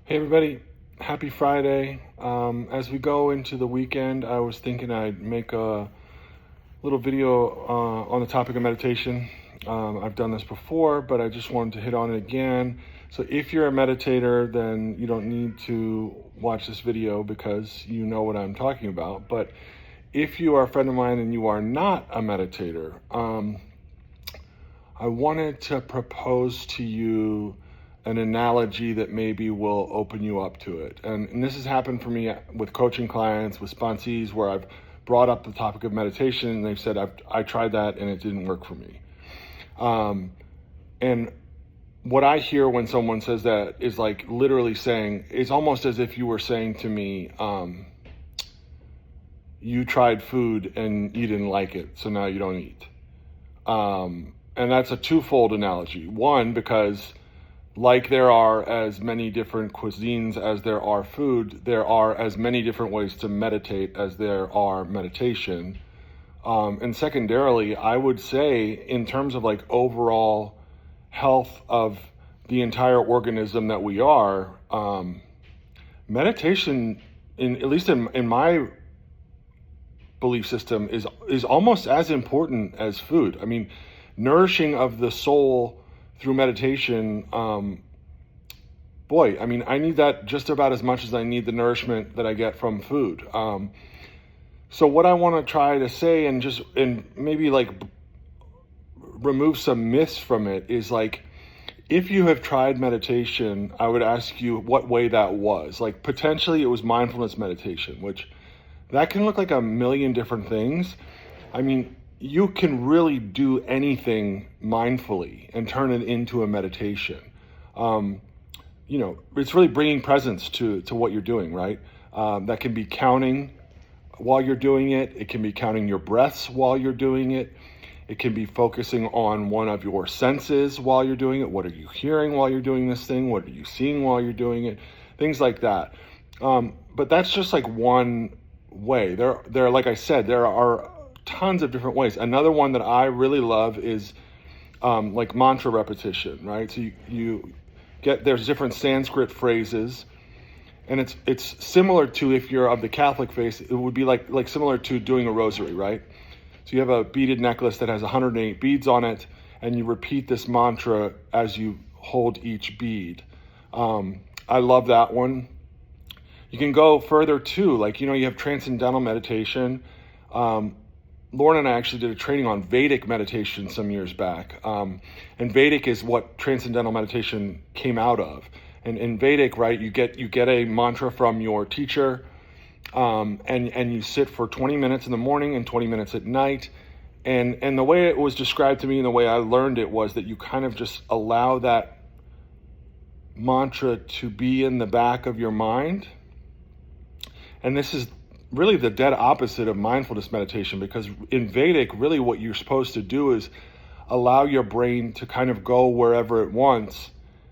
Hey everybody, happy Friday. As we go into the weekend, I was thinking I'd make a little video on the topic of meditation. I've done this before, but I just wanted to hit on it again. So if you're a meditator, then you don't need to watch this video because you know what I'm talking about. But if you are a friend of mine and you are not a meditator, I wanted to propose to you an analogy that maybe will open you up to it. And this has happened for me with coaching clients, with sponsees, where I've brought up the topic of meditation and they've said, I tried that and it didn't work for me. And what I hear when someone says that is like literally saying, it's almost as if you were saying to me, you tried food and you didn't like it, so now you don't eat. And that's a twofold analogy. One, because like there are as many different cuisines as there are food, there are as many different ways to meditate as there are meditation. And secondarily, I would say in terms of like overall health of the entire organism that we are, meditation, at least in my belief system, is almost as important as food. I mean, nourishing of the soul through meditation, I need that just about as much as I need the nourishment that I get from food. So what I want to try to say and maybe like remove some myths from it is like, if you have tried meditation, I would ask you what way that was. Like potentially it was mindfulness meditation, which that can look like a million different things. I mean, you can really do anything mindfully and turn it into a meditation. It's really bringing presence to what you're doing, right? That can be counting while you're doing it. It can be counting your breaths while you're doing it. It can be focusing on one of your senses while you're doing it. What are you hearing while you're doing this thing? What are you seeing while you're doing it? Things like that. But that's just like one way. There, like I said, there are tons of different ways. Another one that I really love is like mantra repetition, right? So there's different Sanskrit phrases, and it's similar to, if you're of the Catholic faith, it would be like similar to doing a rosary, right? So you have a beaded necklace that has 108 beads on it, and you repeat this mantra as you hold each bead. I love that one. You can go further too, like, you have transcendental meditation. Lauren and I actually did a training on Vedic meditation some years back. And Vedic is what transcendental meditation came out of. And in Vedic, right, you get a mantra from your teacher, and you sit for 20 minutes in the morning and 20 minutes at night. And the way it was described to me and the way I learned it was that you kind of just allow that mantra to be in the back of your mind. And this is really the dead opposite of mindfulness meditation, because in Vedic, really what you're supposed to do is allow your brain to kind of go wherever it wants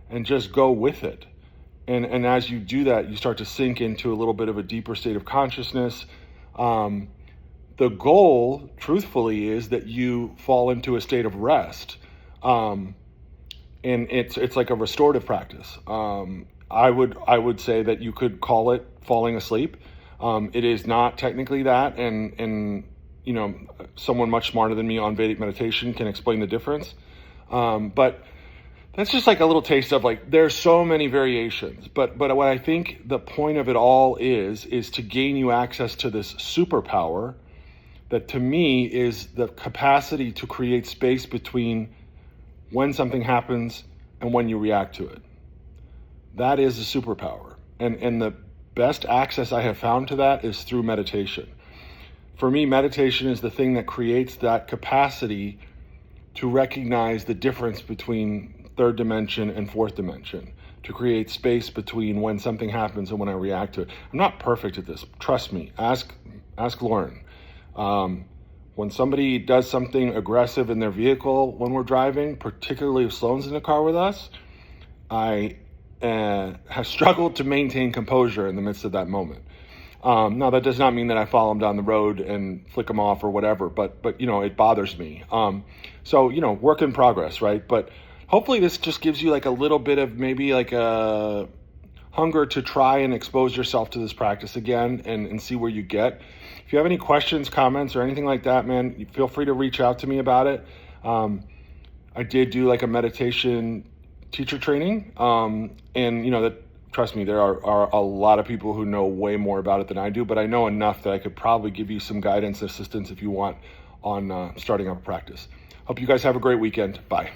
and just go with it. And as you do that, you start to sink into a little bit of a deeper state of consciousness. The goal, truthfully, is that you fall into a state of rest. And it's like a restorative practice. I would say that you could call it falling asleep. It is not technically that, and someone much smarter than me on Vedic meditation can explain the difference. But that's just like a little taste of like, there's so many variations. But what I think the point of it all is to gain you access to this superpower that to me is the capacity to create space between when something happens and when you react to it. That is a superpower. And the best access I have found to that is through meditation. For me, meditation is the thing that creates that capacity to recognize the difference between third dimension and fourth dimension, to create space between when something happens and when I react to it. I'm not perfect at this. Trust me. Ask Lauren. When somebody does something aggressive in their vehicle when we're driving, particularly if Sloane's in the car with us, I have struggled to maintain composure in the midst of that moment. Now, that does not mean that I follow them down the road and flick them off or whatever, but it bothers me. So, work in progress, right? But hopefully this just gives you like a little bit of maybe like a hunger to try and expose yourself to this practice again and see where you get. If you have any questions, comments, or anything like that, man, feel free to reach out to me about it. I did do like a meditation teacher training, and that, trust me, there are a lot of people who know way more about it than I do, but I know enough that I could probably give you some guidance and assistance if you want on starting up a practice. Hope you guys have a great weekend. Bye.